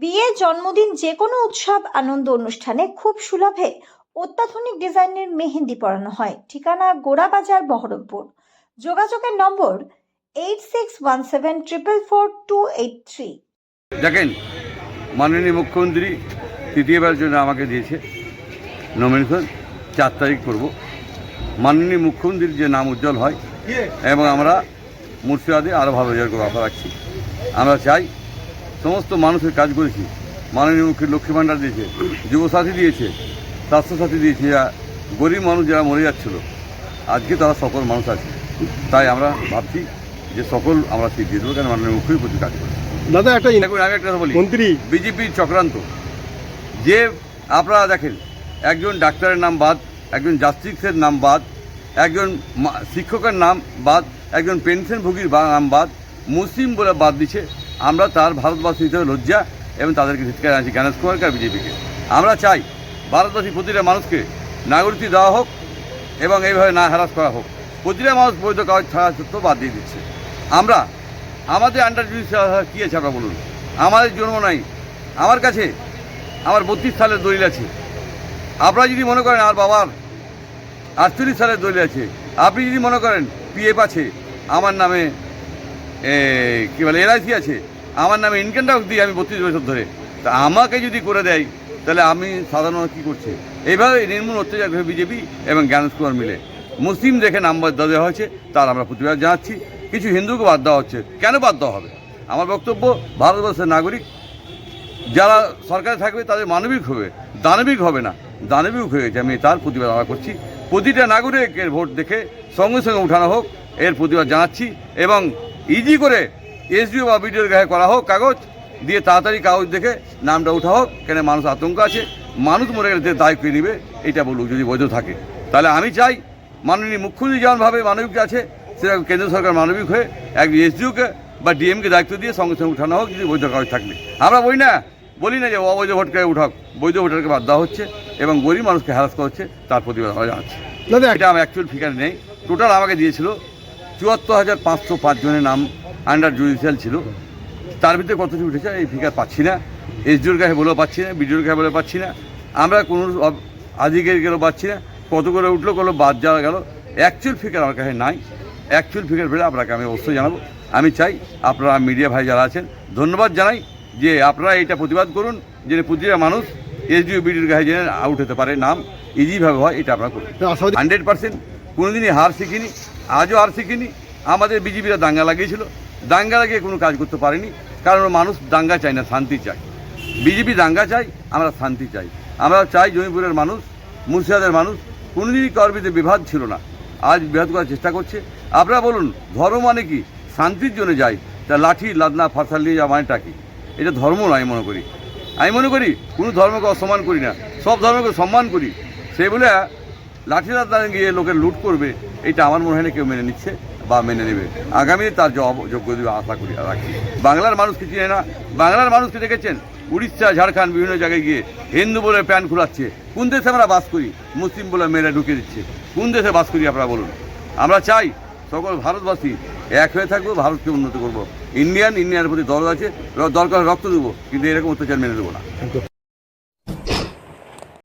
বিয়ে, জন্মদিন, যে কোনো উৎসব আনন্দ অনুষ্ঠানে খুব সুলভে অত্যাধুনিক ডিজাইনের মেহেন্দি পরানো হয়। ঠিকানা গোড়াবাজার, বহরমপুর। যোগাযোগের নম্বর 8617444283। দেখেন, মাননীয় মুখ্যমন্ত্রী তৃতীয়বার জন্য আমাকে দিয়েছে নমিনেশন। 4 তারিখ করব। মাননীয় মুখ্যমন্ত্রীর যে নাম উজ্জ্বল হয় এবং আমরা মুর্শিদাবাদে আরও ভালো রেজাল্ট করে আশা রাখছি। আমরা চাই সমস্ত মানুষের কাজ করেছি। মাননীয় মুখ্যমন্ত্রী লক্ষ্মী ভাণ্ডার দিয়েছে, যুবসাথী দিয়েছে, স্বাস্থ্যসাথী দিয়েছে। গরিব মানুষ যারা মরে যাচ্ছিল, আজকে তারা সকল মানুষ আছে। তাই আমরা ভাবছি যে সকল আমরা সিট দিয়ে দেবো, কেন মাননীয় মুখ্যমন্ত্রীর প্রতি কাজ করি। দাদা একটা আমি একটা কথা বলি, মন্ত্রী বিজেপির চক্রান্ত যে আপনারা দেখেন, একজন ডাক্তারের নাম বাদ, একজন জাস্টিসের নাম বাদ, একজন শিক্ষকের নাম বাদ, একজন পেনশনভোগীর নাম বাদ, মুসলিম বলে বাদ দিচ্ছে। আমরা তার ভারতবাসী হিসেবে লজ্জা এবং তাদেরকে ধিক্কার জানাচ্ছি গণেশ কুমারকে আর বিজেপিকে। আমরা চাই ভারতবাসী প্রতিটা মানুষকে নাগরিকত্ব দেওয়া হোক এবং এইভাবে না হ্যারাস করা হোক। প্রতিটা মানুষ বৈধ কাগজ ছাড়া সত্ত্বেও বাদ দিয়ে দিচ্ছে। আমরা আমাদের আন্ডার জুডিশিয়াল কী আছে আপনারা বলুন? আমাদের জন্ম নাই। আমার কাছে আমার 32 সালের দলিল আছে। আপনারা যদি মনে করেন আমার বাবার 48 সালের দলিল আছে, আপনি যদি মনে করেন পিএফ আছে, আমার নামে কী বলে LIC আছে, আমার নামে ইনকাম ট্যাক্স দিই আমি 32 বছর ধরে, তা আমাকে যদি করে দেয় তাহলে আমি সাধারণ কী করছে? এইভাবে নির্মূল অত্যাচার করে বিজেপি এবং গণেশ কুমার মিলে মুসলিম দেখে নাম বাদ দেওয়া হয়েছে, তার আমরা প্রতিবাদ জানাচ্ছি। কিছু হিন্দুকে বাদ দেওয়া হচ্ছে, কেন বাদ দেওয়া হবে? আমার বক্তব্য, ভারতবর্ষের নাগরিক যারা সরকারে থাকবে তাদের মানবিক হবে, দানবিক হবে না। দানবিক হয়ে গেছে, আমি তার প্রতিবাদ আমরা করছি। প্রতিটা নাগরিকের ভোট দেখে সঙ্গে সঙ্গে উঠানো হোক, এর প্রতিবাদ জানাচ্ছি। এবং ইজি করে SDO বা BDOর গায়ে করা হোক কাগজ দিয়ে, তাড়াতাড়ি কাগজ দেখে নামটা উঠা হোক। কেন মানুষ আতঙ্ক আছে, মানুষ মরে গেলে দায় কে নেবে এটা বলুক যদি বৈধ থাকে। তাহলে আমি চাই মাননীয় মুখ্যমন্ত্রী যেমনভাবে মানবিক আছে, সেরকম কেন্দ্র সরকার মানবিক হয়ে এক SDOকে বা DMকে দায়িত্ব দিয়ে সঙ্গে সঙ্গে উঠানো হোক যদি বৈধ কাগজ থাকলে। আমরা বলি না যে অবৈধ ভোটকে উঠাক, বৈধ ভোটারকে বাদ দেওয়া হচ্ছে এবং গরিব মানুষকে হ্যারাস করা হচ্ছে, তার প্রতিবাদ আমরা জানাচ্ছি। দাদা এটা আমার অ্যাকচুয়াল ফিগার নেই। টোটাল আমাকে দিয়েছিল 74,505 জনের নাম আন্ডার জুডিশিয়াল ছিল। তার ভিতরে কত কিছু উঠেছে এই ফিগার পাচ্ছি না। SDOর কাছে বলেও পাচ্ছি না, BDOর কাছে বলে পাচ্ছি না। আমরা কোনো আধিকারিকেরও পাচ্ছি না। কত করে উঠলো, কোনো বাদ যাওয়া গেল, অ্যাকচুয়াল ফিগার আমার কাছে নাই। অ্যাকচুয়াল ফিগার পেলে আপনাকে আমি অবশ্যই জানাবো। আমি চাই আপনারা মিডিয়া ভাই যারা আছেন, ধন্যবাদ জানাই যে আপনারা এটা প্রতিবাদ করুন, যে প্রতিটা মানুষ SDO BDOর গায়ে যেন আউট হতে পারে, নাম ইজিভাবে হয়, এটা আপনারা করুন। 100% কোনোদিনই হার শিখিনি, আজও হার শিখিনি। আমাদের বিজেপিরা দাঙ্গা লাগিয়েছিল, দাঙ্গা লাগিয়ে কোনো কাজ করতে পারেনি, কারণ মানুষ দাঙ্গা চায় না, শান্তি চায়। বিজেপি দাঙ্গা চাই, আমরা শান্তি চাই। আমরা চাই জমিপুরের মানুষ, মুর্শিদাবাদের মানুষ কোনোদিনই কারবিতে বিভাদ ছিল না, আজ বিভাদ করার চেষ্টা করছে। আপনারা বলুন, ধর্ম মানে কি? শান্তির জন্য যাই, তা লাঠি লাদনা ফাঁসাল নিয়ে যাওয়া মানেটা কি? এটা ধর্ম নয়। আমি মনে করি কোনো ধর্মকে অসম্মান করি না, সব ধর্মকে সম্মান করি। সেই বলে লাঠি লাদনা গিয়ে লোকের লুট করবে, এটা আমার মনে হয় না কেউ মেনে নিচ্ছে বা মেনে নেবে। আগামী তার যোগ্য দেবে আশা করি রাখি। বাংলার মানুষকে চিনে না। বাংলার মানুষকে দেখেছেন উড়িষ্যা, ঝাড়খণ্ড বিভিন্ন জায়গায় গিয়ে হিন্দু বলে প্যান্ট খোলাচ্ছে। কোন দেশে আমরা বাস করি? মুসলিম বলে মেয়েরা ঢুকে দিচ্ছে। কোন দেশে বাস করি আপনারা বলুন? আমরা চাই সকল ভারতবাসী এক হয়ে থাকবো, ভারতকে উন্নত করবো। ইন্ডিয়ানের প্রতি দরদ আছে, দরকার রক্ত দেবো, কিন্তু এরকম অত্যাচার মেনে দেবো না।